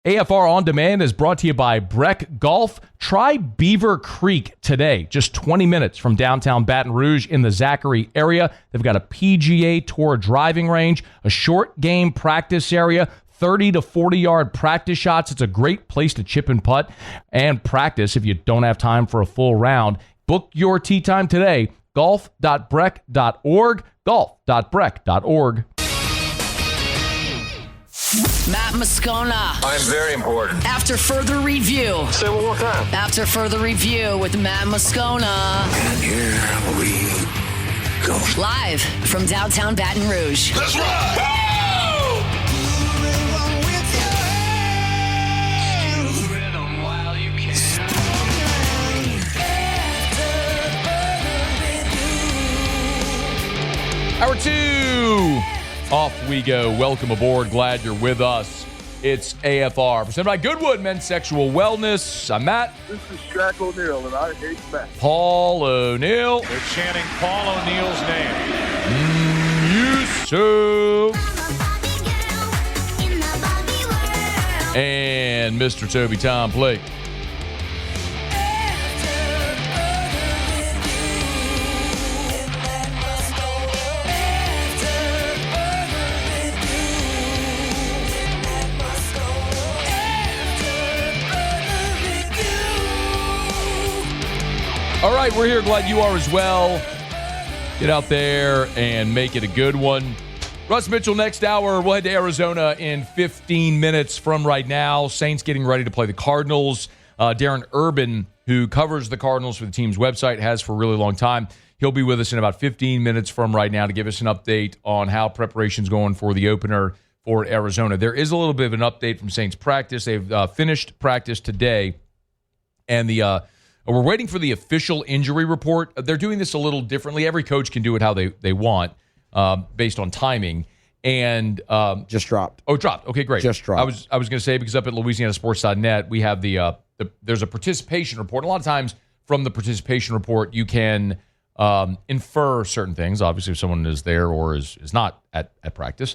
AFR On Demand is brought to you by Breck Golf. Try Beaver Creek today, just 20 minutes from downtown Baton Rouge in the Zachary area. They've got a PGA Tour driving range, a short game practice area, 30 to 40-yard practice shots. It's a great place to chip and putt and practice if you don't have time for a full round. Book your tee time today, golf.breck.org, golf.breck.org. Matt Moscona. I'm very important. After further review. Say it one more time. After further review with Matt Moscona. And here we go. Live from downtown Baton Rouge. Let's ride! Hour 2. Off we go. Welcome aboard. Glad you're with us. It's AFR. Presented by Goodwood Men's Sexual Wellness. I'm Matt. This is Shaq O'Neal, and I hate Matt. Paul O'Neal. They're chanting Paul O'Neal's name. Yusuf. And Mr. Toby Tom Blake. All right, we're here. Glad you are as well. Get out there and make it a good one. Russ Mitchell next hour. We'll head to Arizona in 15 minutes from right now. Saints getting ready to play the Cardinals. Darren Urban, who covers the Cardinals for the team's website, has for a really long time. He'll be with us in about 15 minutes from right now to give us an update on how preparation's going for the opener for Arizona. There is a little bit of an update from Saints practice. They've finished practice today, and we're waiting for the official injury report. They're doing this a little differently. Every coach can do it how they want based on timing. And just dropped. Oh, dropped. Okay, great. Just dropped. I was going to say, because up at LouisianaSports.net, we have there's a participation report. A lot of times from the participation report, you can infer certain things. Obviously, if someone is there or is not at practice.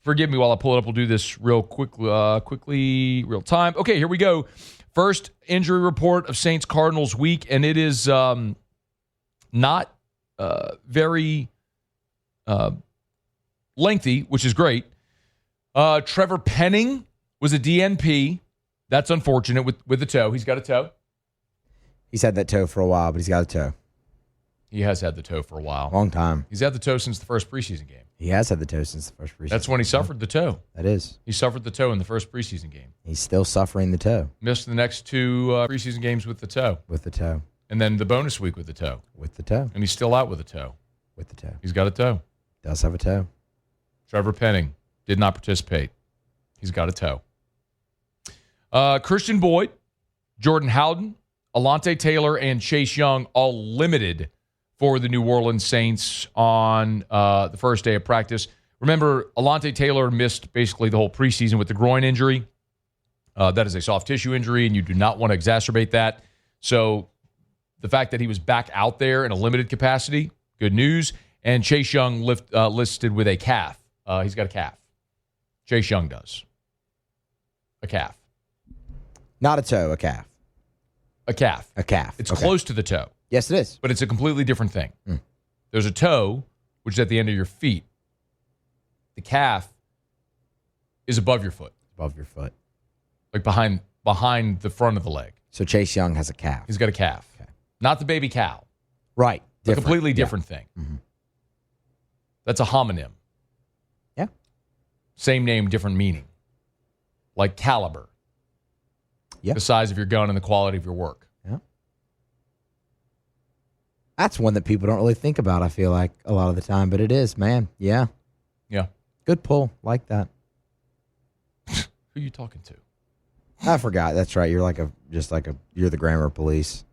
Forgive me while I pull it up. We'll do this real quickly, real time. Okay, here we go. First injury report of Saints Cardinals week, and it is not very lengthy, which is great. Trevor Penning was a DNP. That's unfortunate with the toe. He's got a toe. He's had that toe for a while, but he's got a toe. He has had the toe for a while. Long time. He's had the toe since the first preseason game. He has had the toe since the first preseason. That's when he suffered the toe. That is. He suffered the toe in the first preseason game. He's still suffering the toe. Missed the next two preseason games with the toe. With the toe. And then the bonus week with the toe. With the toe. And he's still out with a toe. With the toe. He's got a toe. Does have a toe. Trevor Penning did not participate. He's got a toe. Christian Boyd, Jordan Howden, Alontae Taylor, and Chase Young all limited for the New Orleans Saints on the first day of practice. Remember, Alontae Taylor missed basically the whole preseason with the groin injury. That is a soft tissue injury, and you do not want to exacerbate that. So the fact that he was back out there in a limited capacity, good news. And Chase Young listed with a calf. He's got a calf. Chase Young does. A calf. Not a toe, a calf. A calf. A calf. It's okay. close to the toe. Yes, it is. But it's a completely different thing. There's a toe, which is at the end of your feet. The calf is above your foot. Above your foot. Like behind the front of the leg. So Chase Young has a calf. He's got a calf. Okay. Not the baby cow. Right. A completely different thing. Mm-hmm. That's a homonym. Yeah. Same name, different meaning. Like caliber. Yeah. The size of your gun and the quality of your work. Yeah. That's one that people don't really think about, I feel like, a lot of the time. But it is, man. Yeah. Yeah. Good pull. Like that. Who are you talking to? I forgot. That's right. You're you're the grammar police.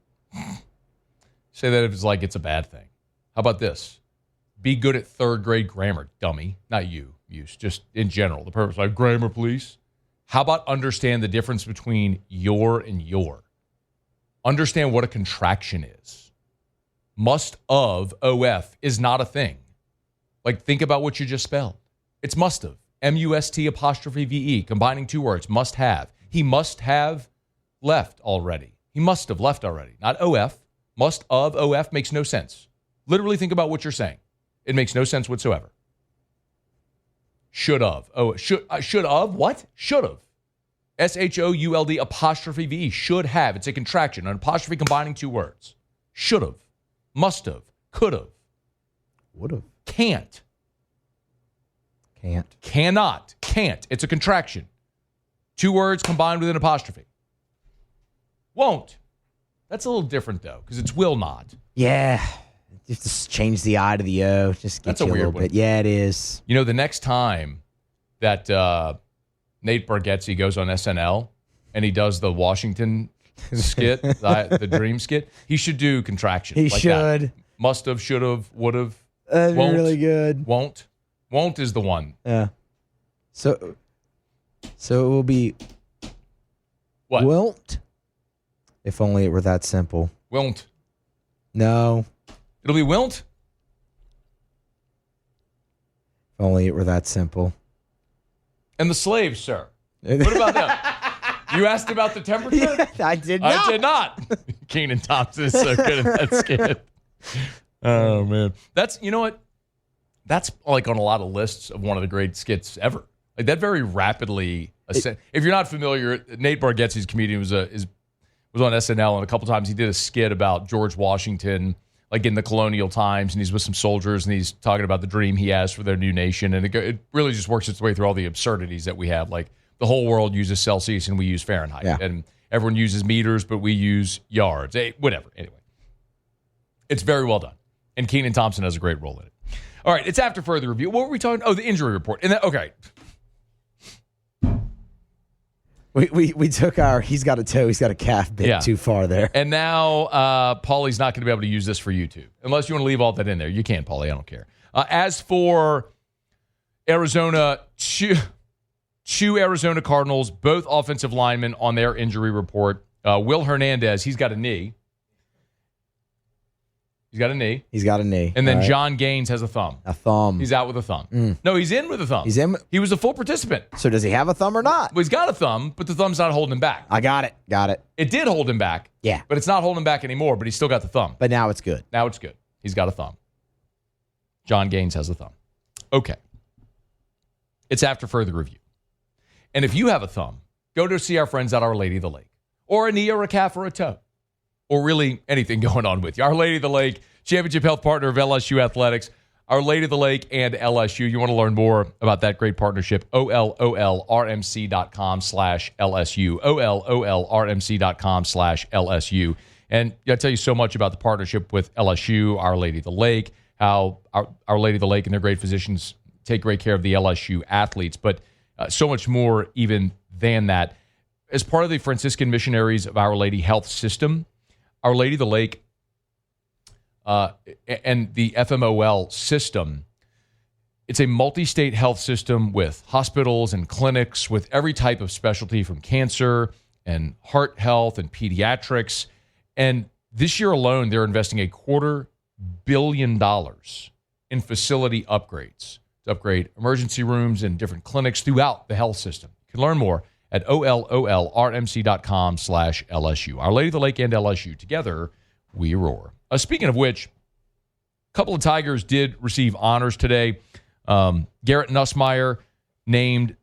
Say that if it's like it's a bad thing. How about this? Be good at third grade grammar, dummy. Not you, just in general. The purpose, like grammar police. How about understand the difference between your and your? Understand what a contraction is. Must of, OF, is not a thing. Like, think about what you just spelled. It's must of. M-U-S-T'-VE, combining two words, must have. He must have left already. He must have left already. Not OF. Must of OF makes no sense. Literally think about what you're saying. It makes no sense whatsoever. Should have. Oh, should of? What? Should have. SHOULD'-VE. Should have. It's a contraction. An apostrophe combining two words. Should have. Must have. Could have. Would have. Can't. Can't. Cannot. Can't. It's a contraction. Two words combined with an apostrophe. Won't. That's a little different, though, because it's will not. Yeah. Just change the I to the O. Just get That's you a a weird little one. bit. Yeah, it is. You know, the next time that Nate Bargatze goes on SNL and he does the Washington skit, the dream skit, he should do contractions. He like should. That. Must have, should have, would have. That'd won't, be really good. Won't. Won't is the one. Yeah. So it will be What? won't. If only it were that simple. Won't. No. It'll be won't. If only it were that simple. And the slaves, sir. What about them? You asked about the temperature? I did not. I did not. Keenan Thompson is so good at that skit. Oh, man. That's, you know what? That's like on a lot of lists of one of the great skits ever. Like that very rapidly. If you're not familiar, Nate Bargatze's comedian was on SNL, and a couple times he did a skit about George Washington, like in the colonial times, and he's with some soldiers, and he's talking about the dream he has for their new nation, and it really just works its way through all the absurdities that we have. Like the whole world uses Celsius, and we use Fahrenheit, and everyone uses meters, but we use yards. Whatever. Anyway, it's very well done, and Keenan Thompson has a great role in it. All right, it's after further review. What were we talking? Oh, the injury report. And okay. We took he's got a toe, he's got a calf bit too far there. And now Paulie's not going to be able to use this for YouTube. Unless you want to leave all that in there. You can, Paulie. I don't care. As for Arizona, two Arizona Cardinals, both offensive linemen on their injury report. Will Hernandez, he's got a knee. He's got a knee. He's got a knee. And then John Gaines has a thumb. A thumb. He's out with a thumb. No, he's in with a thumb. He's in. He was a full participant. So does he have a thumb or not? Well, he's got a thumb, but the thumb's not holding him back. I got it. It did hold him back. Yeah. But it's not holding him back anymore, but he's still got the thumb. But now it's good. Now it's good. He's got a thumb. John Gaines has a thumb. Okay. It's after further review. And if you have a thumb, go to see our friends at Our Lady of the Lake, or a knee or a calf or a toe, or really anything going on with you. Our Lady of the Lake, championship health partner of LSU Athletics. Our Lady of the Lake and LSU. You want to learn more about that great partnership, OLOLRMC.com/LSU. OLOLRMC.com/LSU. And I tell you so much about the partnership with LSU, Our Lady of the Lake, how Our Lady of the Lake and their great physicians take great care of the LSU athletes, but so much more even than that. As part of the Franciscan Missionaries of Our Lady Health System, Our Lady of the Lake and the FMOL system, it's a multi-state health system with hospitals and clinics with every type of specialty from cancer and heart health and pediatrics. And this year alone, they're investing $250 million in facility upgrades to upgrade emergency rooms and different clinics throughout the health system. You can learn more at OLOLRMC.com/LSU. Our Lady of the Lake and LSU, together we roar. Speaking of which, a couple of Tigers did receive honors today. Garrett Nussmeier named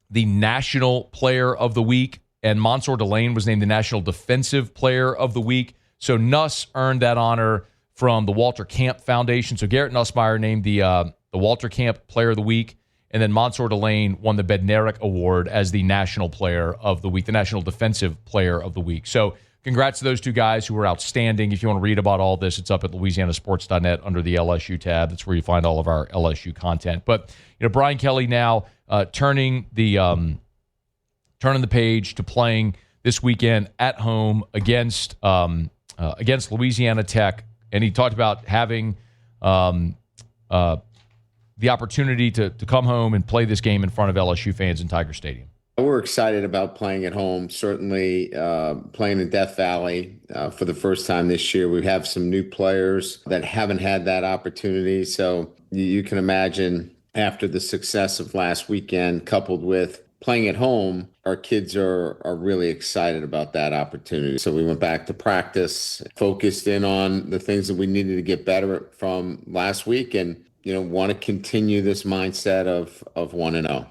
the National Player of the Week, and Mansour Delane was named the National Defensive Player of the Week. So Nuss earned that honor from the Walter Camp Foundation. So Garrett Nussmeier named the Walter Camp Player of the Week, and then Mansour Delane won the Bednarik Award as the National Player of the Week, the National Defensive Player of the Week. So congrats to those two guys who were outstanding. If you want to read about all this, it's up at louisianasports.net under the LSU tab. That's where you find all of our LSU content. But Brian Kelly now turning the page to playing this weekend at home against Louisiana Tech, and he talked about having the opportunity to come home and play this game in front of LSU fans in Tiger Stadium. We're excited about playing at home, certainly playing in Death Valley for the first time this year. We have some new players that haven't had that opportunity. So you can imagine after the success of last weekend, coupled with playing at home, our kids are really excited about that opportunity. So we went back to practice, focused in on the things that we needed to get better from last week, and want to continue this mindset of 1-0.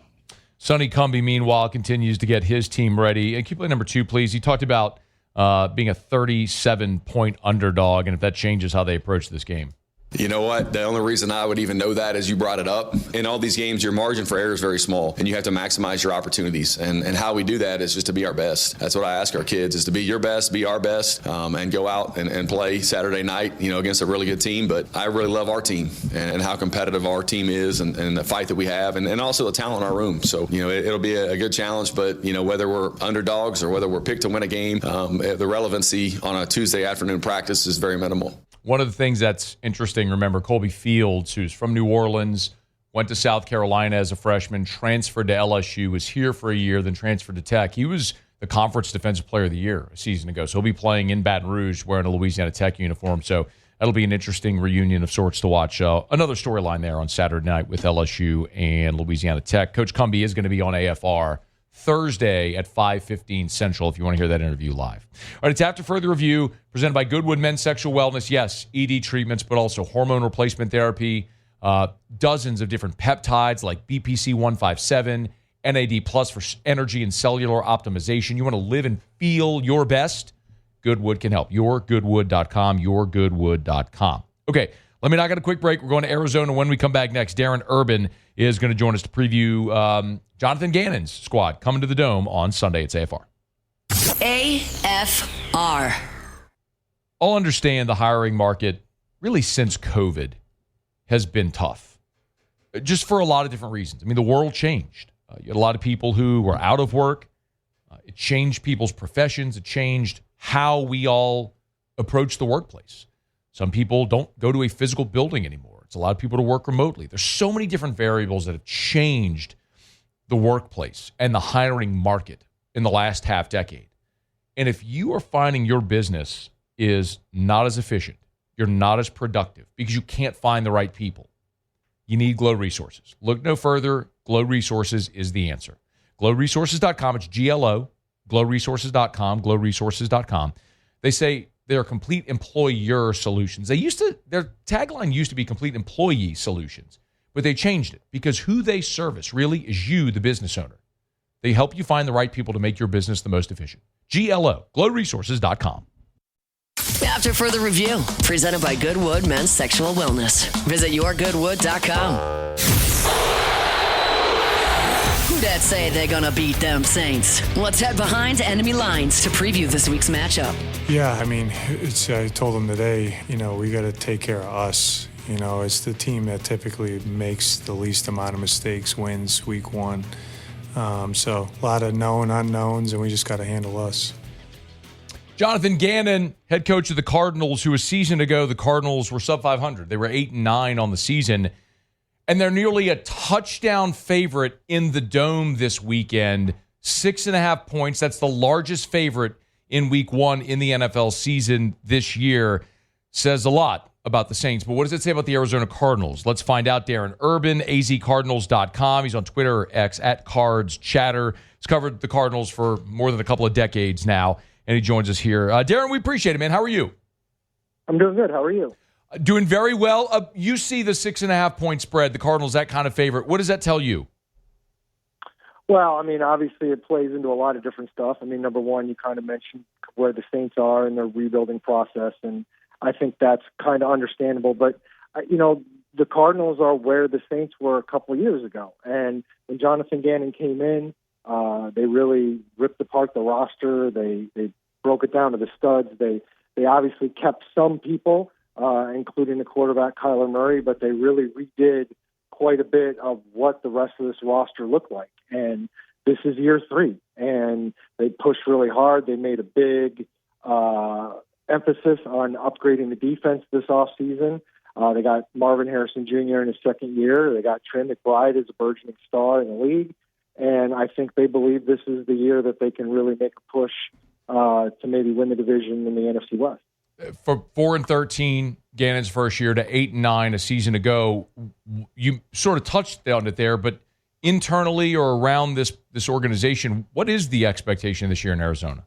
Sonny Cumbie, meanwhile, continues to get his team ready. And keep play number 2, please. You talked about being a 37-point underdog, and if that changes how they approach this game. You know what? The only reason I would even know that is you brought it up. In all these games, your margin for error is very small, and you have to maximize your opportunities. And how we do that is just to be our best. That's what I ask our kids, is to be your best, be our best, and go out and play Saturday night, against a really good team. But I really love our team and how competitive our team is and the fight that we have and also the talent in our room. So, it'll be a good challenge. But, whether we're underdogs or whether we're picked to win a game, the relevancy on a Tuesday afternoon practice is very minimal. One of the things that's interesting, remember, Colby Fields, who's from New Orleans, went to South Carolina as a freshman, transferred to LSU, was here for a year, then transferred to Tech. He was the Conference Defensive Player of the Year a season ago, so he'll be playing in Baton Rouge wearing a Louisiana Tech uniform. So that'll be an interesting reunion of sorts to watch. Another storyline there on Saturday night with LSU and Louisiana Tech. Coach Cumbie is going to be on AFR Thursday at 5:15 Central if you want to hear that interview live. All right, it's After Further Review, presented by Goodwood Men's Sexual Wellness. Yes, ED treatments, but also hormone replacement therapy, dozens of different peptides like BPC 157, NAD Plus for energy and cellular optimization. You want to live and feel your best? Goodwood can help. YourGoodwood.com, YourGoodwood.com. Okay, let me knock out a quick break. We're going to Arizona. When we come back next, Darren Urban is going to join us to preview Jonathan Gannon's squad coming to the Dome on Sunday. It's AFR. AFR. I'll understand the hiring market really since COVID has been tough, just for a lot of different reasons. I mean, the world changed. You had a lot of people who were out of work. It changed people's professions. It changed how we all approach the workplace. Some people don't go to a physical building anymore. It's a lot of people to work remotely. There's so many different variables that have changed the workplace and the hiring market in the last half decade. And if you are finding your business is not as efficient, you're not as productive because you can't find the right people, you need Glow Resources. Look no further. Glow Resources is the answer. GlowResources.com. It's GLO. GlowResources.com. GlowResources.com. They say they're complete employer solutions. Their tagline used to be complete employee solutions, but they changed it because who they service really is you, the business owner. They help you find the right people to make your business the most efficient. GLO, GlowResources.com. After Further Review, presented by Goodwood Men's Sexual Wellness. Visit YourGoodwood.com. Who dat say they're gonna beat them Saints? Let's head behind enemy lines to preview this week's matchup. Yeah, I mean, I told them today, we got to take care of us. It's the team that typically makes the least amount of mistakes, wins week one. So a lot of known unknowns, and we just got to handle us. Jonathan Gannon, head coach of the Cardinals, who a season ago the Cardinals were sub 500. They were 8-9 on the season, and they're nearly a touchdown favorite in the Dome this weekend. 6.5 points. That's the largest favorite in week one in the NFL season this year. Says a lot about the Saints. But what does it say about the Arizona Cardinals? Let's find out. Darren Urban, azcardinals.com. He's on Twitter, X, @CardsChatter. He's covered the Cardinals for more than a couple of decades now, and he joins us here. Darren, we appreciate it, man. How are you? I'm doing good. How are you? Doing very well. You see the 6.5 point spread, the Cardinals, that kind of favorite. What does that tell you? Well, I mean, obviously it plays into a lot of different stuff. I mean, number one, you kind of mentioned where the Saints are in their rebuilding process, and I think that's kind of understandable. But, the Cardinals are where the Saints were a couple of years ago. And when Jonathan Gannon came in, they really ripped apart the roster. They broke it down to the studs. They obviously kept some people, including the quarterback Kyler Murray, but they really redid quite a bit of what the rest of this roster looked like. And this is year 3, and they pushed really hard. They made a big emphasis on upgrading the defense this offseason. They got Marvin Harrison Jr. in his second year. They got Trey McBride as a burgeoning star in the league. And I think they believe this is the year that they can really make a push to maybe win the division in the NFC West. for 4-13, Gannon's first year, to 8-9 a season ago. You sort of touched on it there, but internally or around this organization, what is the expectation this year in Arizona?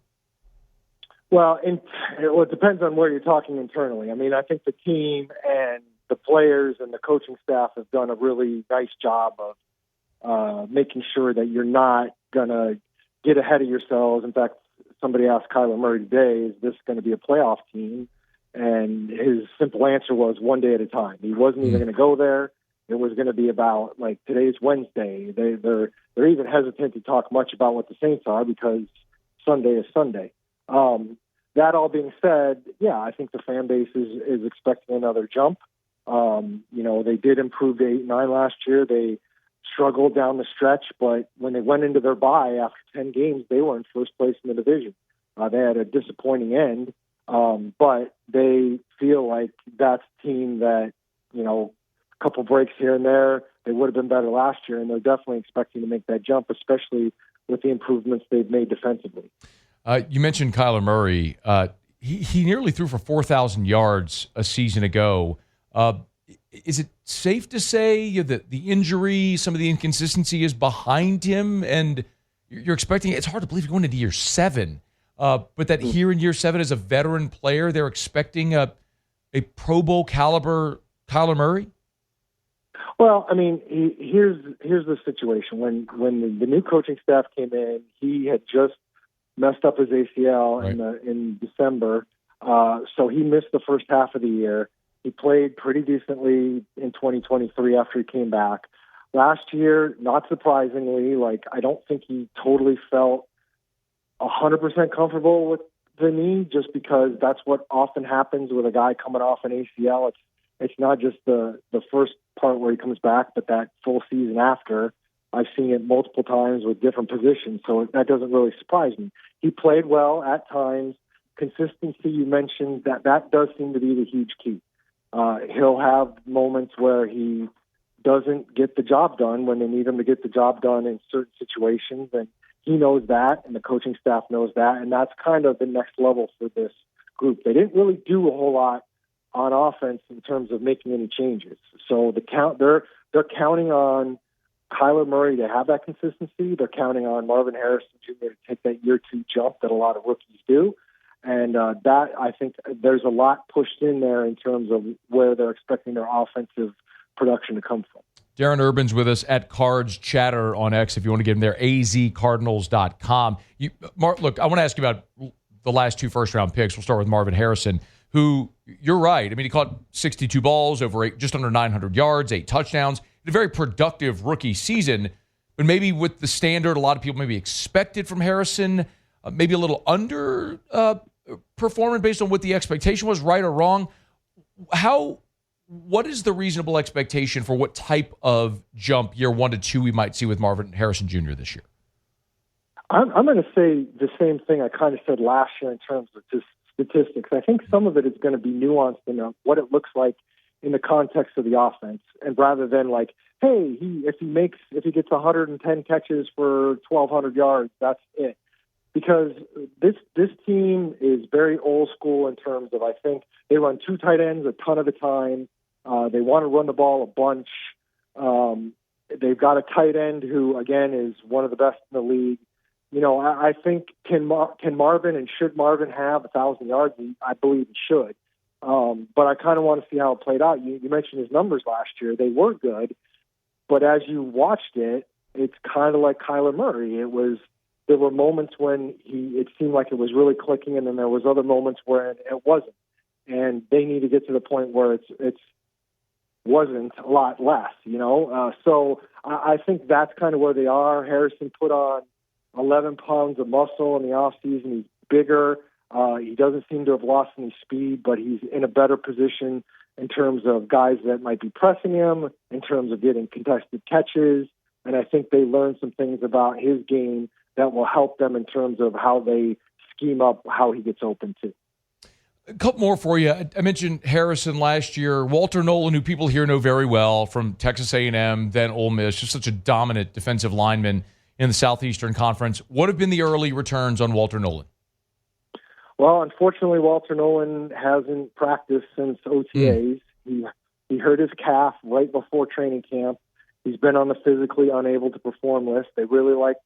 Well, it depends on where you're talking internally. I mean, I think the team and the players and the coaching staff have done a really nice job of making sure that you're not going to get ahead of yourselves. In fact, somebody asked Kyler Murray today, is this going to be a playoff team? And his simple answer was one day at a time. He wasn't even going to go there. It was going to be about, like, today's Wednesday. They're even hesitant to talk much about what the Saints are because Sunday is Sunday. That all being said, yeah, I think the fan base is expecting another jump. They did improve to 8-9 last year. They struggled down the stretch, but when they went into their bye after 10 games, they were in first place in the division. They had a disappointing end, but they feel like that's a team that, a couple breaks here and there, they would have been better last year, and they're definitely expecting to make that jump, especially with the improvements they've made defensively. You mentioned Kyler Murray. He nearly threw for 4,000 yards a season ago. Is it safe to say that the injury, some of the inconsistency is behind him, and you're expecting, it's hard to believe going into year 7, but that here in year 7 as a veteran player, they're expecting a Pro Bowl caliber Kyler Murray? Well, I mean, here's the situation. When the new coaching staff came in, he had just messed up his ACL in December, so he missed the first half of the year. He played pretty decently in 2023 after he came back. Last year, not surprisingly, I don't think he totally felt 100% comfortable with the knee, just because that's what often happens with a guy coming off an ACL. It's not just the first part where he comes back, but that full season after. I've seen it multiple times with different positions, so that doesn't really surprise me. He played well at times. Consistency, you mentioned, that does seem to be the huge key. He'll have moments where he doesn't get the job done when they need him to get the job done in certain situations, and he knows that, and the coaching staff knows that, and that's kind of the next level for this group. They didn't really do a whole lot on offense in terms of making any changes. So they're counting on Kyler Murray to have that consistency. They're counting on Marvin Harrison Jr. to take that year 2 jump that a lot of rookies do. And that, I think, there's a lot pushed in there in terms of where they're expecting their offensive production to come from. Darren Urban's with us at Cards Chatter on X. If you want to get him there, azcardinals.com. Mark, look, I want to ask you about the last 2 first-round picks. We'll start with Marvin Harrison, who, you're right. I mean, he caught 62 balls, just under 900 yards, 8 touchdowns. A very productive rookie season, but maybe with the standard a lot of people maybe expected from Harrison, maybe a little under performing based on what the expectation was, right or wrong. What is the reasonable expectation for what type of jump year 1 to 2 we might see with Marvin Harrison Jr. this year? I'm going to say the same thing I kind of said last year in terms of just statistics. I think some of it is going to be nuanced in what it looks like in the context of the offense, and rather than hey, if he gets 110 catches for 1,200 yards, that's it. Because this team is very old school in terms of, I think they run 2 tight ends a ton of the time. They want to run the ball a bunch. They've got a tight end who, again, is one of the best in the league. I think can Marvin and should Marvin have 1,000 yards? I believe he should. But I kind of want to see how it played out. You mentioned his numbers last year. They were good. But as you watched it, it's kind of like Kyler Murray. There were moments when it seemed like it was really clicking, and then there was other moments where it wasn't. And they need to get to the point where it's wasn't a lot less, So I think that's kind of where they are. Harrison put on 11 pounds of muscle in the offseason. He's bigger. He doesn't seem to have lost any speed, but he's in a better position in terms of guys that might be pressing him, in terms of getting contested catches. And I think they learned some things about his game that will help them in terms of how they scheme up how he gets open too. A couple more for you. I mentioned Harrison last year. Walter Nolan, who people here know very well from Texas A&M, then Ole Miss, just such a dominant defensive lineman in the Southeastern Conference. What have been the early returns on Walter Nolan? Well, unfortunately, Walter Nolan hasn't practiced since OTAs. He hurt his calf right before training camp. He's been on the physically unable to perform list. They really liked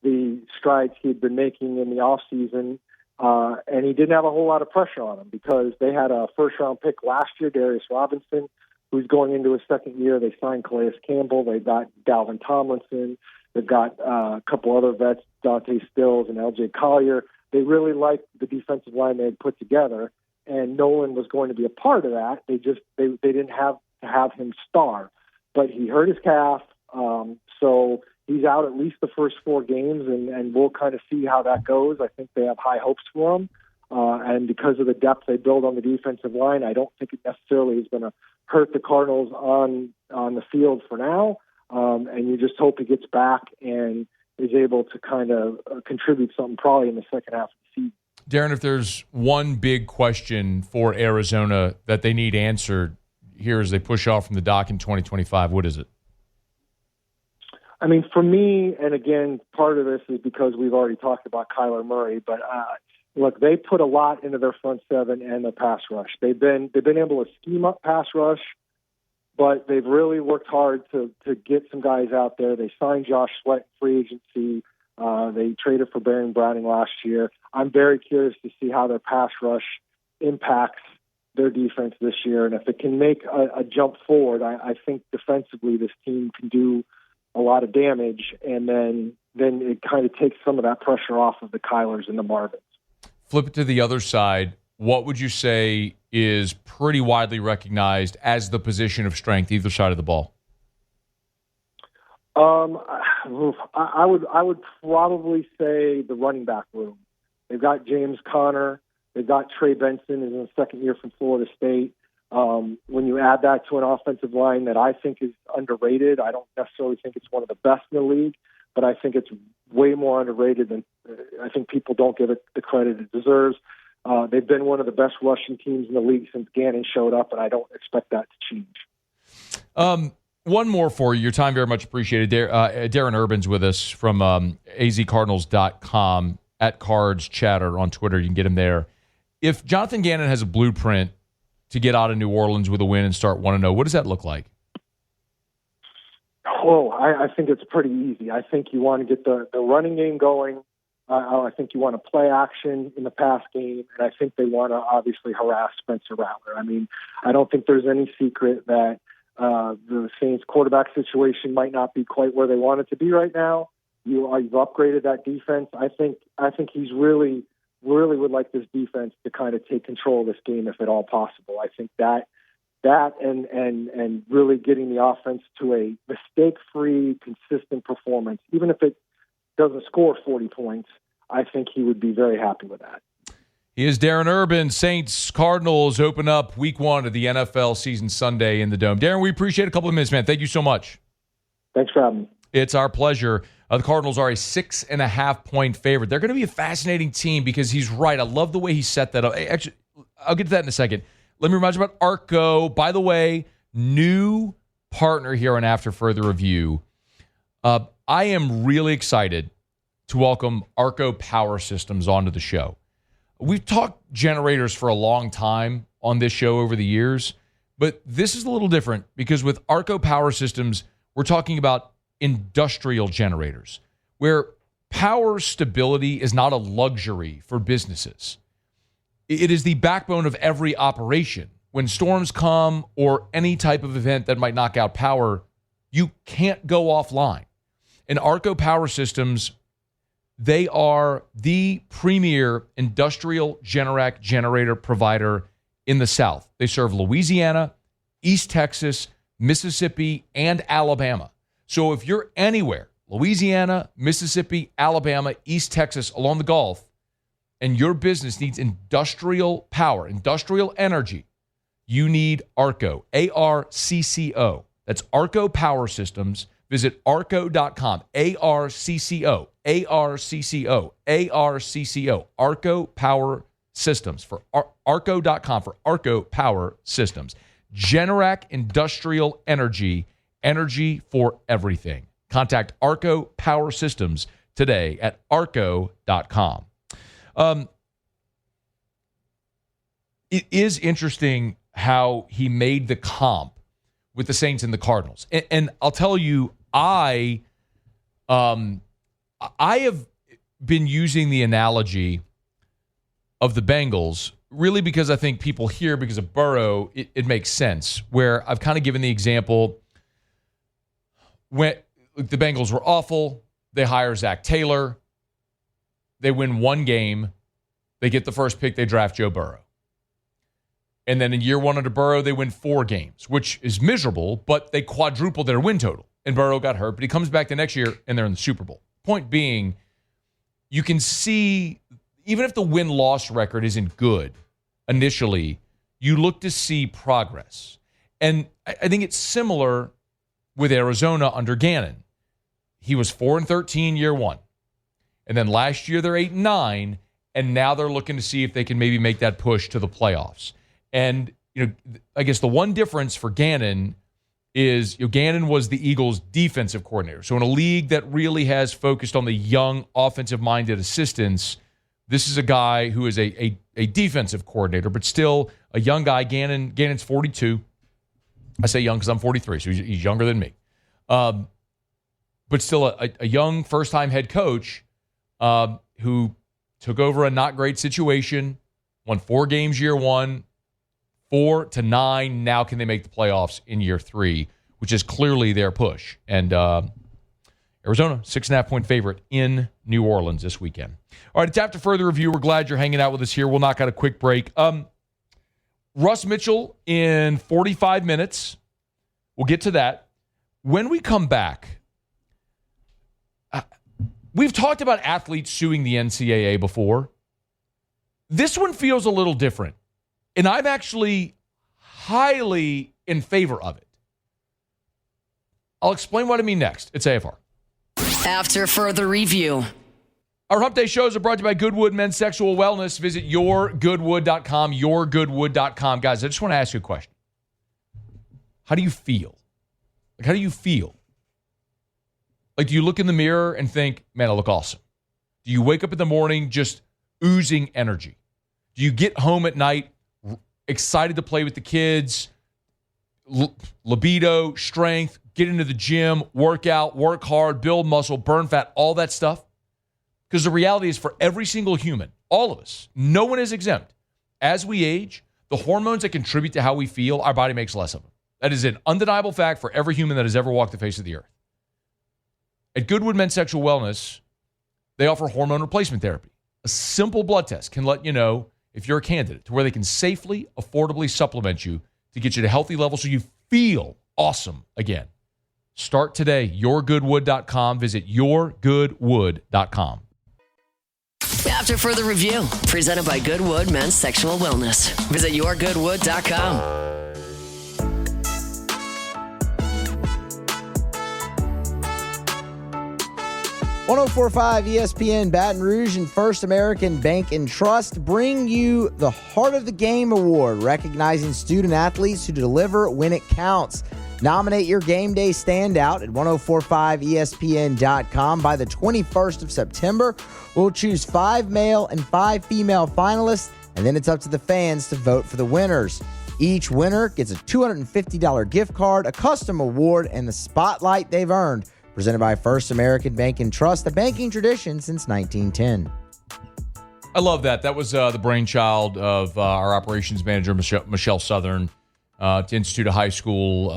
the strides he'd been making in the offseason, and he didn't have a whole lot of pressure on him because they had a first-round pick last year, Darius Robinson, who's going into his second year. They signed Calais Campbell. They got Dalvin Tomlinson. They've got a couple other vets, Dante Stills and L.J. Collier. They really liked the defensive line they had put together, and Nolan was going to be a part of that. They didn't have to have him star, but he hurt his calf, so he's out at least the first 4 games, and we'll kind of see how that goes. I think they have high hopes for him, and because of the depth they build on the defensive line, I don't think it necessarily is going to hurt the Cardinals on the field for now, and you just hope he gets back and is able to kind of contribute something probably in the second half of the season. Darren, if there's one big question for Arizona that they need answered here as they push off from the dock in 2025, what is it? I mean, for me, and again, part of this is because we've already talked about Kyler Murray, but look, they put a lot into their front seven and their pass rush. They've been able to scheme up pass rush, but they've really worked hard to get some guys out there. They signed Josh Sweat free agency. They traded for Baron Browning last year. I'm very curious to see how their pass rush impacts their defense this year. And if it can make a jump forward, I think defensively this team can do a lot of damage, and then it kind of takes some of that pressure off of the Kylers and the Marvins. Flip it to the other side. What would you say is pretty widely recognized as the position of strength, either side of the ball? I would probably say the running back room. They've got James Conner. They've got Trey Benson in his second year from Florida State. When you add that to an offensive line that I think is underrated, I don't necessarily think it's one of the best in the league, but I think it's way more underrated than I think people don't give it the credit it deserves. They've been one of the best rushing teams in the league since Gannon showed up, and I don't expect that to change. One more for you. Your time very much appreciated. Darren Urban's with us from azcardinals.com, at Cards Chatter on Twitter. You can get him there. If Jonathan Gannon has a blueprint to get out of New Orleans with a win and start 1-0, what does that look like? Oh, I think it's pretty easy. I think you want to get the running game going. I think you want to play action in the pass game, and I think they want to obviously harass Spencer Rattler. I mean, I don't think there's any secret that the Saints quarterback situation might not be quite where they want it to be right now. You've upgraded that defense. I think he's really would like this defense to kind of take control of this game if at all possible. I think that and really getting the offense to a mistake-free, consistent performance, even if it doesn't score 40 points, I think he would be very happy with that. He is Darren Urban. Saints Cardinals open up week 1 of the NFL season Sunday in the Dome. Darren, we appreciate a couple of minutes, man. Thank you so much. Thanks for having me. It's our pleasure. The Cardinals are a 6.5-point favorite. They're going to be a fascinating team because he's right. I love the way he set that up. Actually, I'll get to that in a second. Let me remind you about Arco. By the way, new partner here on After Further Review. I am really excited to welcome Arco Power Systems onto the show. We've talked generators for a long time on this show over the years, but this is a little different because with Arco Power Systems, we're talking about industrial generators, where power stability is not a luxury for businesses. It is the backbone of every operation. When storms come or any type of event that might knock out power, you can't go offline. And Arco Power Systems, they are the premier industrial generator provider in the South. They serve Louisiana, East Texas, Mississippi, and Alabama. So if you're anywhere, Louisiana, Mississippi, Alabama, East Texas, along the Gulf, and your business needs industrial power, industrial energy, you need Arco, ARCCO. That's Arco Power Systems. Visit arco.com, ARCCO, ARCCO, ARCCO, Arco Power Systems, for arco.com for Arco Power Systems. Generac Industrial Energy, energy for everything. Contact Arco Power Systems today at arco.com. it is interesting how he made the comp with the Saints and the Cardinals. And I'll tell you, I have been using the analogy of the Bengals really because I think people here, because of Burrow, it makes sense, where I've kind of given the example when the Bengals were awful, they hire Zach Taylor, they win one game, they get the first pick, they draft Joe Burrow. And then in year one under Burrow, they win 4 games, which is miserable, but they quadrupled their win total. And Burrow got hurt, but he comes back the next year, and they're in the Super Bowl. Point being, you can see, even if the win-loss record isn't good initially, you look to see progress. And I think it's similar with Arizona under Gannon. He was 4-13 year one. And then last year, they're 8-9, and now they're looking to see if they can maybe make that push to the playoffs. And, I guess the one difference for Gannon is, Gannon was the Eagles' defensive coordinator. So in a league that really has focused on the young offensive-minded assistants, this is a guy who is a defensive coordinator, but still a young guy. Gannon's 42. I say young because I'm 43, so he's younger than me. But still a young first-time head coach who took over a not great situation, won 4 games year one, 4-9. Now can they make the playoffs in year 3, which is clearly their push. And Arizona, 6.5-point favorite in New Orleans this weekend. All right, it's after further review. We're glad you're hanging out with us here. We'll knock out a quick break. Russ Mitchell in 45 minutes. We'll get to that. When we come back, we've talked about athletes suing the NCAA before. This one feels a little different. And I'm actually highly in favor of it. I'll explain what I mean next. It's AFR. After further review. Our Hump Day shows are brought to you by Goodwood Men's Sexual Wellness. Visit yourgoodwood.com, yourgoodwood.com. Guys, I just want to ask you a question. How do you feel? How do you feel? Do you look in the mirror and think, man, I look awesome? Do you wake up in the morning just oozing energy? Do you get home at night excited to play with the kids, libido, strength, get into the gym, work out, work hard, build muscle, burn fat, all that stuff? Because the reality is for every single human, all of us, no one is exempt. As we age, the hormones that contribute to how we feel, our body makes less of them. That is an undeniable fact for every human that has ever walked the face of the earth. At Goodwood Men's Sexual Wellness, they offer hormone replacement therapy. A simple blood test can let you know if you're a candidate to where they can safely, affordably supplement you to get you to healthy levels so you feel awesome again. Start today, yourgoodwood.com. Visit yourgoodwood.com. After further review, presented by Goodwood Men's Sexual Wellness. Visit yourgoodwood.com. 104.5 ESPN Baton Rouge and First American Bank and Trust bring you the Heart of the Game Award, recognizing student athletes who deliver when it counts. Nominate your game day standout at 1045ESPN.com. By the 21st of September, we'll choose 5 male and 5 female finalists, and then it's up to the fans to vote for the winners. Each winner gets a $250 gift card, a custom award, and the spotlight they've earned. Presented by First American Bank and Trust, a banking tradition since 1910. I love that. That was the brainchild of our operations manager, Michelle Southern, to institute a high school,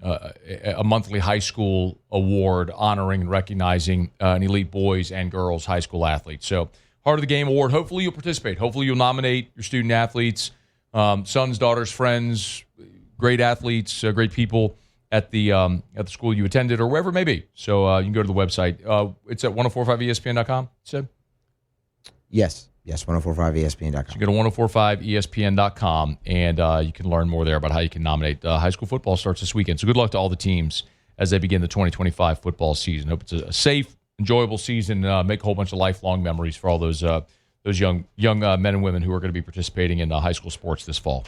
a monthly high school award honoring and recognizing an elite boys and girls high school athletes. So, Heart of the Game Award. Hopefully you'll participate. Hopefully you'll nominate your student athletes, sons, daughters, friends, great athletes, great people at the school you attended or wherever it may be. So you can go to the website. It's at 1045ESPN.com, Sid? Yes, 1045ESPN.com. So you go to 1045ESPN.com, and you can learn more there about how you can nominate. High school football starts this weekend, so good luck to all the teams as they begin the 2025 football season. Hope it's a safe, enjoyable season, make a whole bunch of lifelong memories for all those young men and women who are going to be participating in high school sports this fall. All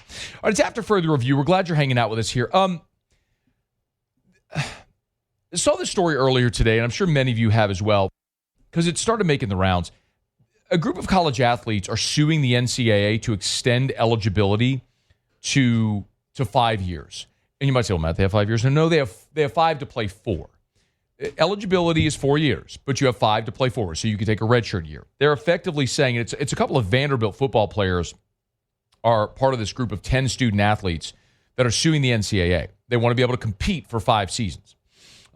right, it's after further review. We're glad you're hanging out with us here. I saw this story earlier today, and I'm sure many of you have as well, because it started making the rounds. a group of college athletes are suing the NCAA to extend eligibility to 5 years. And you might say, well, Matt, they have 5 years. No, they have 5 to play 4. Eligibility is 4 years, but you have 5 to play 4, so you can take a redshirt year. They're effectively saying it's a couple of Vanderbilt football players are part of this group of 10 student athletes that are suing the NCAA. They want to be able to compete for 5 seasons.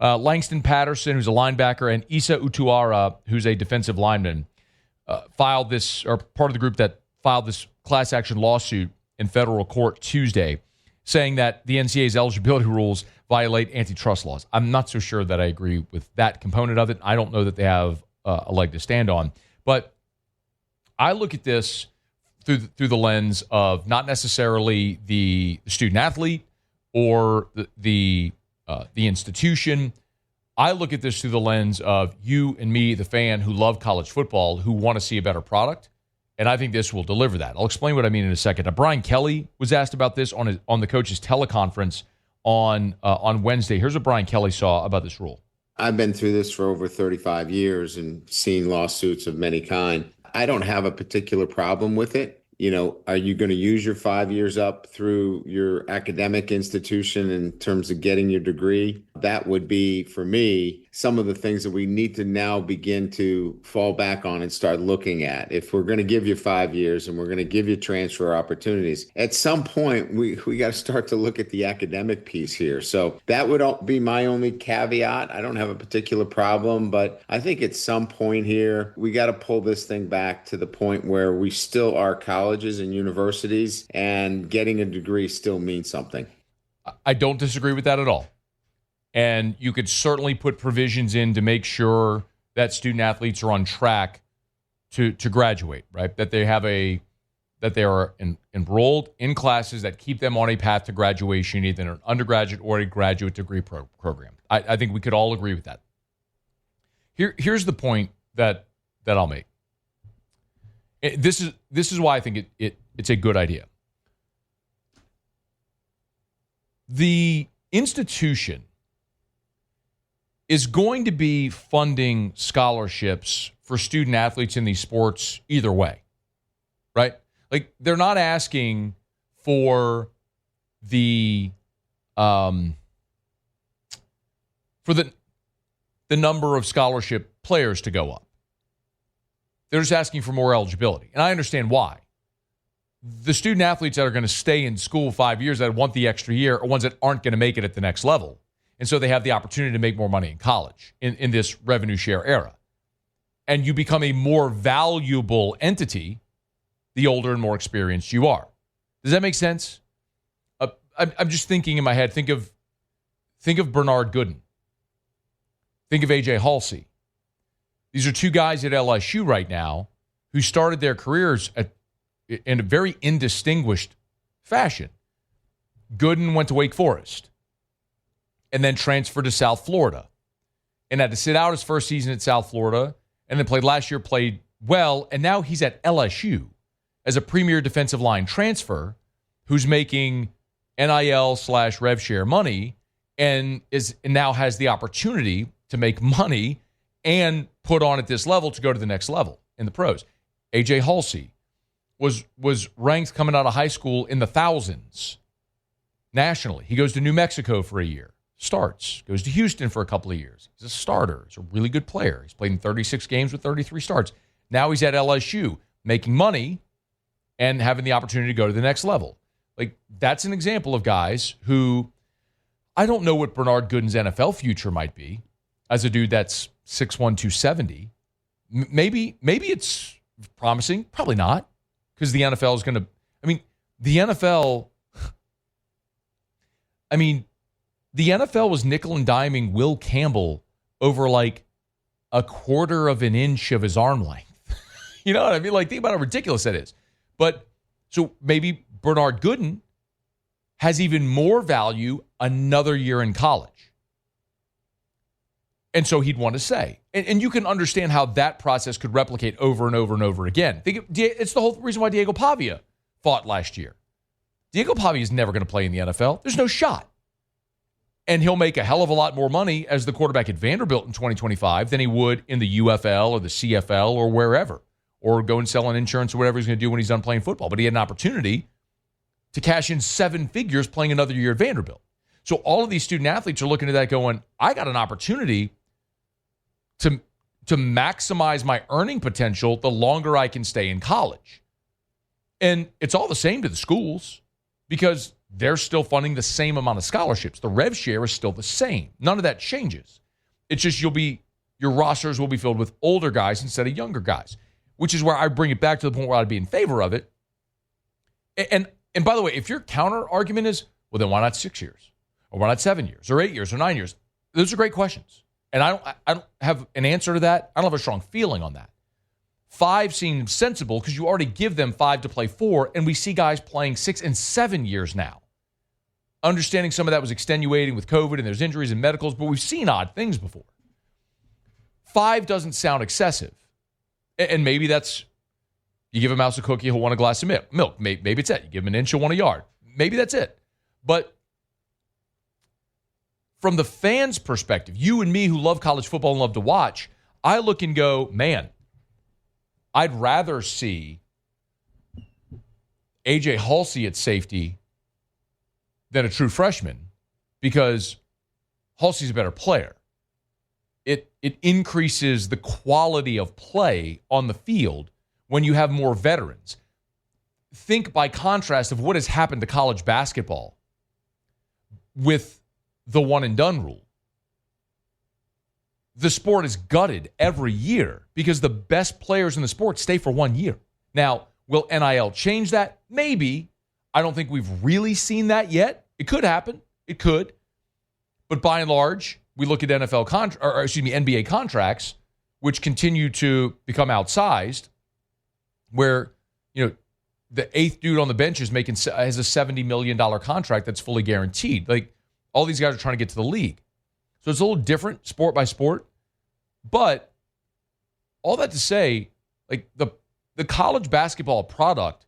Langston Patterson, who's a linebacker, and Issa Utuara, who's a defensive lineman, filed this, or part of the group that filed this class action lawsuit in federal court Tuesday, saying that the NCAA's eligibility rules violate antitrust laws. I'm not so sure that I agree with that component of it. I don't know that they have a leg to stand on. But I look at this through the lens of not necessarily the student athlete or the institution. I look at this through the lens of you and me, the fan who love college football, who want to see a better product. And I think this will deliver that. I'll explain what I mean in a second. Now, Brian Kelly was asked about this on the coach's teleconference on Wednesday. Here's what Brian Kelly saw about this rule. I've been through this for over 35 years and seen lawsuits of many kind. I don't have a particular problem with it. You know, are you going to use your 5 years up through your academic institution in terms of getting your degree? That would be, for me, some of the things that we need to now begin to fall back on and start looking at. If we're going to give you 5 years and we're going to give you transfer opportunities, at some point, we got to start to look at the academic piece here. So that would be my only caveat. I don't have a particular problem, but I think at some point here, we got to pull this thing back to the point where we still are colleges and universities, and getting a degree still means something. I don't disagree with that at all. And you could certainly put provisions in to make sure that student athletes are on track to graduate, right? That they are enrolled in classes that keep them on a path to graduation, either an undergraduate or a graduate degree program. I think we could all agree with that. Here's the point that I'll make. This is why I think it's a good idea. The institution is going to be funding scholarships for student athletes in these sports either way, right? Like, they're not asking for the number of scholarship players to go up. They're just asking for more eligibility. And I understand why. The student athletes that are going to stay in school 5 years that want the extra year are ones that aren't going to make it at the next level. And so they have the opportunity to make more money in college in this revenue share era. And you become a more valuable entity the older and more experienced you are. Does that make sense? I'm just thinking in my head, think of Bernard Gooden. Think of A.J. Halsey. These are two guys at LSU right now who started their careers in a very indistinguished fashion. Gooden went to Wake Forest and then transferred to South Florida and had to sit out his first season at South Florida, and then played well, and now he's at LSU as a premier defensive line transfer who's making NIL/rev share money and now has the opportunity to make money and put on at this level to go to the next level in the pros. A.J. Halsey was ranked coming out of high school in the thousands nationally. He goes to New Mexico for a year, starts, goes to Houston for a couple of years. He's a starter. He's a really good player. He's played in 36 games with 33 starts. Now he's at LSU making money and having the opportunity to go to the next level. Like, that's an example of guys who, I don't know what Bernard Gooden's NFL future might be as a dude that's 6'1", 270. Maybe it's promising. Probably not, because the NFL is going to, the NFL was nickel and diming Will Campbell over like a quarter of an inch of his arm length. You know what I mean? Like, think about how ridiculous that is. But so maybe Bernard Gooden has even more value another year in college. And so he'd want to say. And you can understand how that process could replicate over and over and over again. It's the whole reason why Diego Pavia fought last year. Diego Pavia is never going to play in the NFL. There's no shot. And he'll make a hell of a lot more money as the quarterback at Vanderbilt in 2025 than he would in the UFL or the CFL or wherever. or go and sell an insurance or whatever he's going to do when he's done playing football. But he had an opportunity to cash in 7 figures playing another year at Vanderbilt. So all of these student athletes are looking at that going, I got an opportunity to maximize my earning potential the longer I can stay in college. And it's all the same to the schools because they're still funding the same amount of scholarships. The rev share is still the same. None of that changes. It's just your rosters will be filled with older guys instead of younger guys, which is where I bring it back to the point where I'd be in favor of it. And by the way, if your counter argument is, well, then why not 6 years? Or why not 7 years? Or 8 years? Or 9 years? Those are great questions. And I don't have an answer to that. I don't have a strong feeling on that. 5 seems sensible because you already give them 5 to play 4, and we see guys playing 6 and 7 years now. Understanding some of that was extenuating with COVID and there's injuries and medicals, but we've seen odd things before. 5 doesn't sound excessive. And maybe that's, you give a mouse a cookie, he'll want a glass of milk. Maybe it's that. You give him an inch, he'll want a yard. Maybe that's it. But from the fans' perspective, you and me who love college football and love to watch, I look and go, man, I'd rather see A.J. Halsey at safety than a true freshman because Halsey's a better player. It increases the quality of play on the field when you have more veterans. Think by contrast of what has happened to college basketball with the one and done rule. The sport is gutted every year because the best players in the sport stay for 1 year. Now, will NIL change that? Maybe. I don't think we've really seen that yet. It could happen. It could. But by and large, we look at NBA contracts, which continue to become outsized, where, the 8th dude on the bench has a $70 million contract that's fully guaranteed. Like, all these guys are trying to get to the league. So it's a little different sport by sport. But all that to say, like, the college basketball product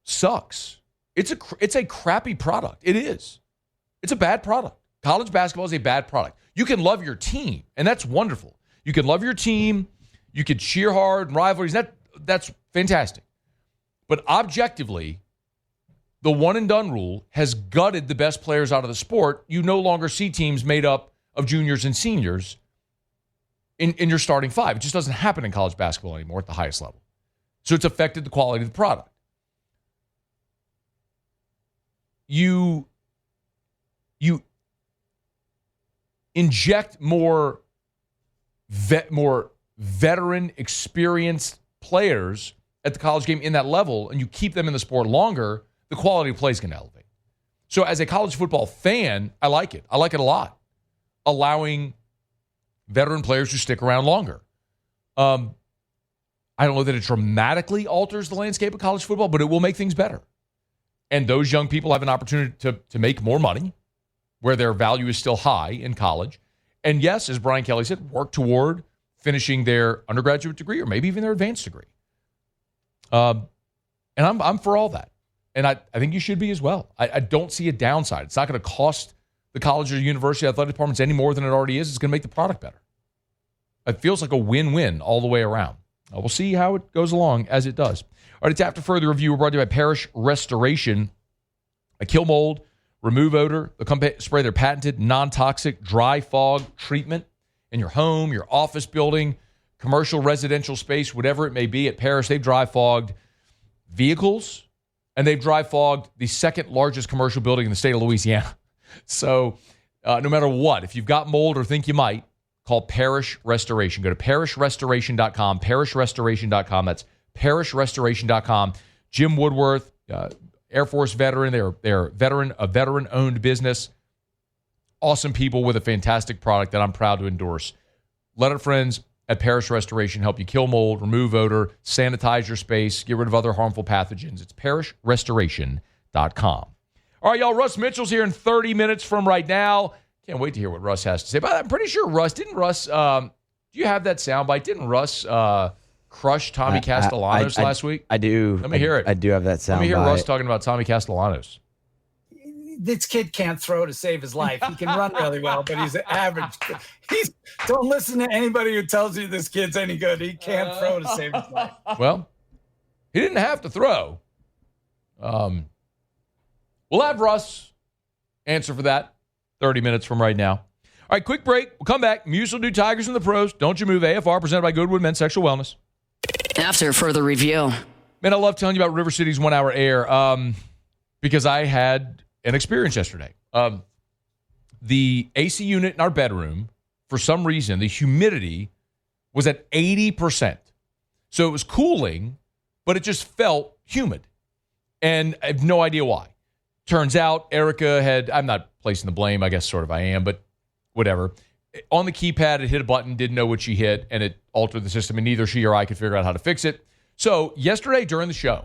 sucks. It's a crappy product. It is. It's a bad product. College basketball is a bad product. You can love your team, and that's wonderful. You can love your team. You can cheer hard and rivalries. That's fantastic. But objectively, the one and done rule has gutted the best players out of the sport. You no longer see teams made up of juniors and seniors in your starting 5. It just doesn't happen in college basketball anymore at the highest level. So it's affected the quality of the product. You inject more veteran, experienced players at the college game in that level, and you keep them in the sport longer, the quality of play is going to elevate. So as a college football fan, I like it. I like it a lot. Allowing veteran players to stick around longer. I don't know that it dramatically alters the landscape of college football, but it will make things better. And those young people have an opportunity to make more money where their value is still high in college. And yes, as Brian Kelly said, work toward finishing their undergraduate degree or maybe even their advanced degree. And I'm for all that. And I think you should be as well. I don't see a downside. It's not going to cost the college or university athletic departments any more than it already is. It's going to make the product better. It feels like a win-win all the way around. We'll see how it goes along as it does. All right, it's After Further Review. We're brought to you by Parish Restoration. A kill mold, remove odor. They'll spray their patented non-toxic dry fog treatment in your home, your office building, commercial, residential space, whatever it may be. At Parish, they've dry fogged vehicles, and they've dry fogged the second largest commercial building in the state of Louisiana. So no matter what, if you've got mold or think you might, call Parish Restoration. Go to parishrestoration.com, parishrestoration.com. That's parishrestoration.com. Jim Woodworth, Air Force veteran. They're a veteran-owned business. Awesome people with a fantastic product that I'm proud to endorse. Let our friends at Parish Restoration help you kill mold, remove odor, sanitize your space, get rid of other harmful pathogens. It's parishrestoration.com. All right, y'all, Russ Mitchell's here in 30 minutes from right now. Can't wait to hear what Russ has to say. But I'm pretty sure do you have that soundbite? Didn't Russ crush Tommy Castellanos last week? I do. Let me hear it. I do have that soundbite. Let me hear Russ talking about Tommy Castellanos. this kid can't throw to save his life. He can run really well, but he's an average kid. Don't listen to anybody who tells you this kid's any good. He can't throw to save his life. Well, he didn't have to throw. We'll have Russ answer for that 30 minutes from right now. All right, quick break. We'll come back. Muse will do Tigers and the Pros. Don't you move. AFR presented by Goodwood Men's Sexual Wellness. After further review. Man, I love telling you about River City's 1 hour air because I had an experience yesterday. The AC unit in our bedroom, for some reason, the humidity was at 80%. So it was cooling, but it just felt humid. And I have no idea why. Turns out Erica I'm not placing the blame, I guess sort of I am, but whatever. On the keypad, it hit a button, didn't know what she hit, and it altered the system, and neither she or I could figure out how to fix it. So yesterday during the show,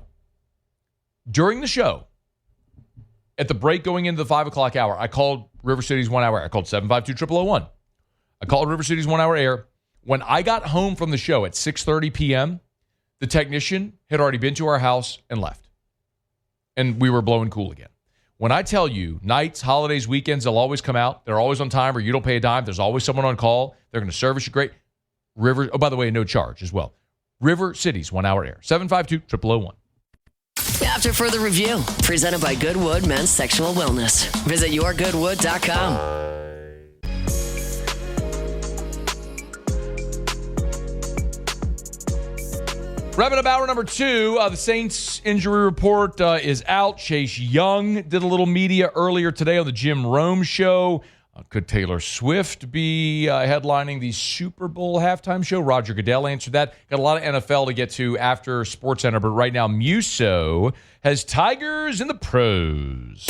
at the break going into the 5 o'clock hour, I called River City's 1 hour air. I called 752-0001. I called River City's 1 hour air. When I got home from the show at 6:30 p.m., the technician had already been to our house and left. And we were blowing cool again. When I tell you, nights, holidays, weekends, they'll always come out. They're always on time or you don't pay a dime. There's always someone on call. They're going to service you great. By the way, no charge as well. River City's 1 hour air. 752-0001. After further review, presented by Goodwood Men's Sexual Wellness. Visit yourgoodwood.com. Wrapping up hour number 2, the Saints injury report is out. Chase Young did a little media earlier today on the Jim Rome show. Could Taylor Swift be headlining the Super Bowl halftime show? Roger Goodell answered that. Got a lot of NFL to get to after SportsCenter, but right now Muso has Tigers in the Pros.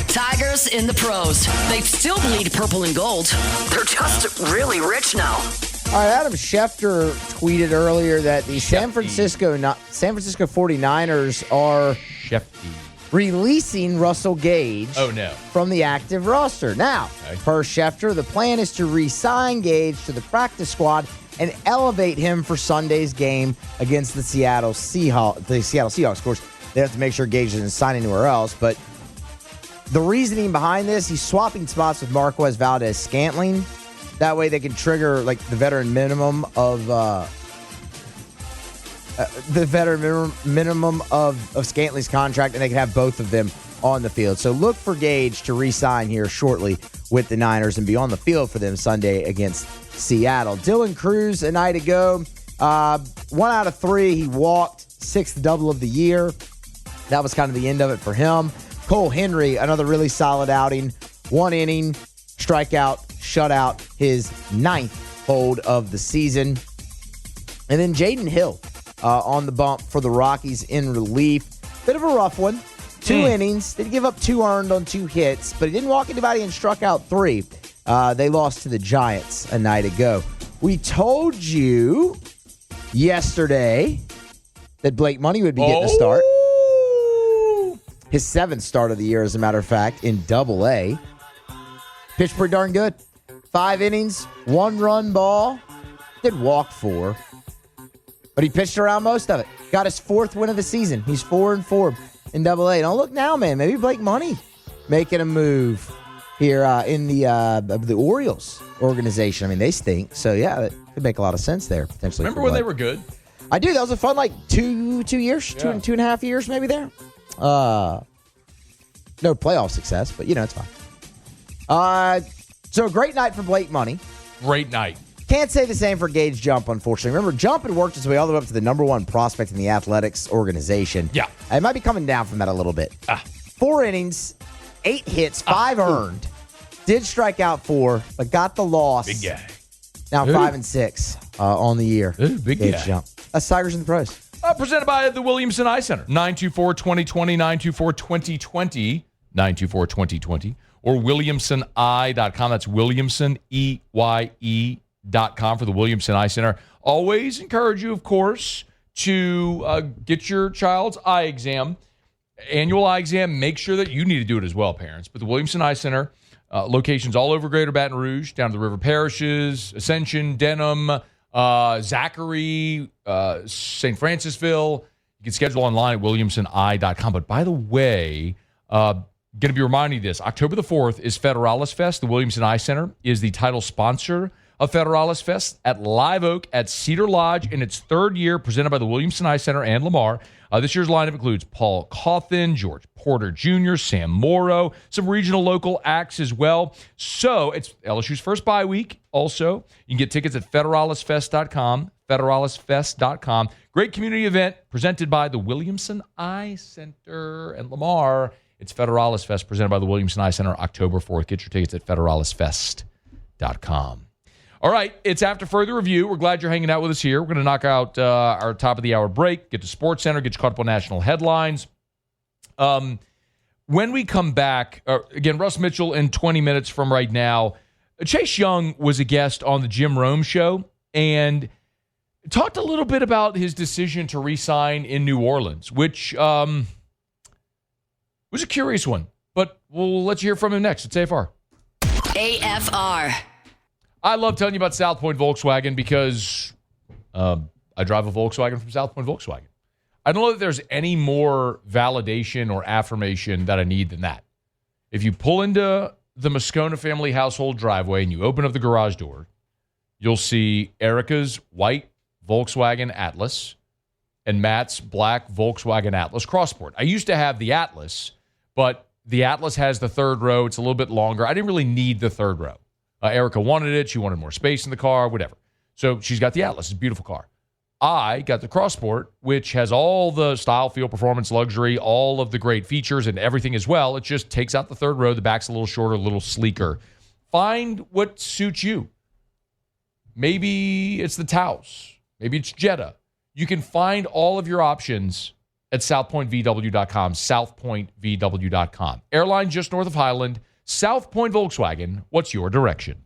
Tigers in the Pros. They still bleed purple and gold. They're just really rich now. All right, Adam Schefter tweeted earlier that the San Francisco 49ers are releasing Russell Gage from the active roster. Now, per Schefter, the plan is to re-sign Gage to the practice squad and elevate him for Sunday's game against the Seattle Seahawks. Of course, they have to make sure Gage doesn't sign anywhere else, but the reasoning behind this, he's swapping spots with Marquez Valdez-Scantling. That way they can trigger like the veteran minimum of Scantling's contract, and they can have both of them on the field. So look for Gage to re-sign here shortly with the Niners and be on the field for them Sunday against Seattle. Dylan Cruz a night ago, 1 out of 3. He walked, 6th double of the year. That was kind of the end of it for him. Cole Henry, another really solid outing. 1 inning, strikeout, shutout, his 9th hold of the season. And then Jaden Hill on the bump for the Rockies in relief. Bit of a rough one. 2 innings. Did give up 2 earned on 2 hits, but he didn't walk anybody and struck out 3. They lost to the Giants a night ago. We told you yesterday that Blake Money would be getting a start. His 7th start of the year, as a matter of fact, in Double-A. Pitched pretty darn good. 5 innings, 1 run ball. Did walk 4. But he pitched around most of it. Got his 4th win of the season. He's 4-4 in Double-A. Don't look now, man. Maybe Blake Money making a move here in the Orioles organization. I mean, they stink. So, yeah, that could make a lot of sense there, potentially. Remember when they were good? I do. That was a fun, 2 years, 2.5 years maybe there. No playoff success, but, it's fine. So a great night for Blake Money. Great night. Can't say the same for Gage Jump, unfortunately. Remember, Jump had worked his way all the way up to the number 1 prospect in the athletics organization. Yeah. It might be coming down from that a little bit. 4 innings, 8 hits, 5 earned. Did strike out 4, but got the loss. Big guy. Now 5-6 on the year. Big Gage guy. Jump. That's Tigers in the Pros. Presented by the Williamson Eye Center. 924-2020, 924-2020, 924-2020. Or WilliamsonEye.com. That's Williamson, EYE.com for the Williamson Eye Center. Always encourage you, of course, to get your child's eye exam, annual eye exam. Make sure that you need to do it as well, parents. But the Williamson Eye Center, locations all over Greater Baton Rouge, down to the river parishes, Ascension, Denham, Zachary, St. Francisville. You can schedule online at williamsoni.com. But by the way, going to be reminding you this. October the 4th is Federalis Fest. The Williamson Eye Center is the title sponsor of Federalis Fest at Live Oak at Cedar Lodge in its third year, presented by the Williamson Eye Center and Lamar. This year's lineup includes Paul Cauthen, George Porter Jr., Sam Morrow, some regional local acts as well. So it's LSU's first bye week. Also, you can get tickets at federalisfest.com, federalisfest.com. Great community event presented by the Williamson Eye Center and Lamar. It's Federalis Fest presented by the Williamson Eye Center October 4th. Get your tickets at federalisfest.com. All right, it's after further review. We're glad you're hanging out with us here. We're going to knock out our top of the hour break, get to Sports Center, get you caught up on national headlines. When we come back, again, Russ Mitchell in 20 minutes from right now. Chase Young was a guest on the Jim Rome Show and talked a little bit about his decision to re-sign in New Orleans, which was a curious one. But we'll let you hear from him next. It's AFR. AFR. I love telling you about South Point Volkswagen because I drive a Volkswagen from South Point Volkswagen. I don't know that there's any more validation or affirmation that I need than that. If you pull into the Moscona family household driveway and you open up the garage door, you'll see Erica's white Volkswagen Atlas and Matt's black Volkswagen Atlas Crossport. I used to have the Atlas, but the Atlas has the third row. It's a little bit longer. I didn't really need the third row. Erica wanted it. She wanted more space in the car, whatever. So she's got the Atlas. It's a beautiful car. I got the Crossport, which has all the style, feel, performance, luxury, all of the great features and everything as well. It just takes out the third row. The back's a little shorter, a little sleeker. Find what suits you. Maybe it's the Taos. Maybe it's Jetta. You can find all of your options at southpointvw.com, southpointvw.com. Airline just north of Highland. South Point Volkswagen, what's your direction?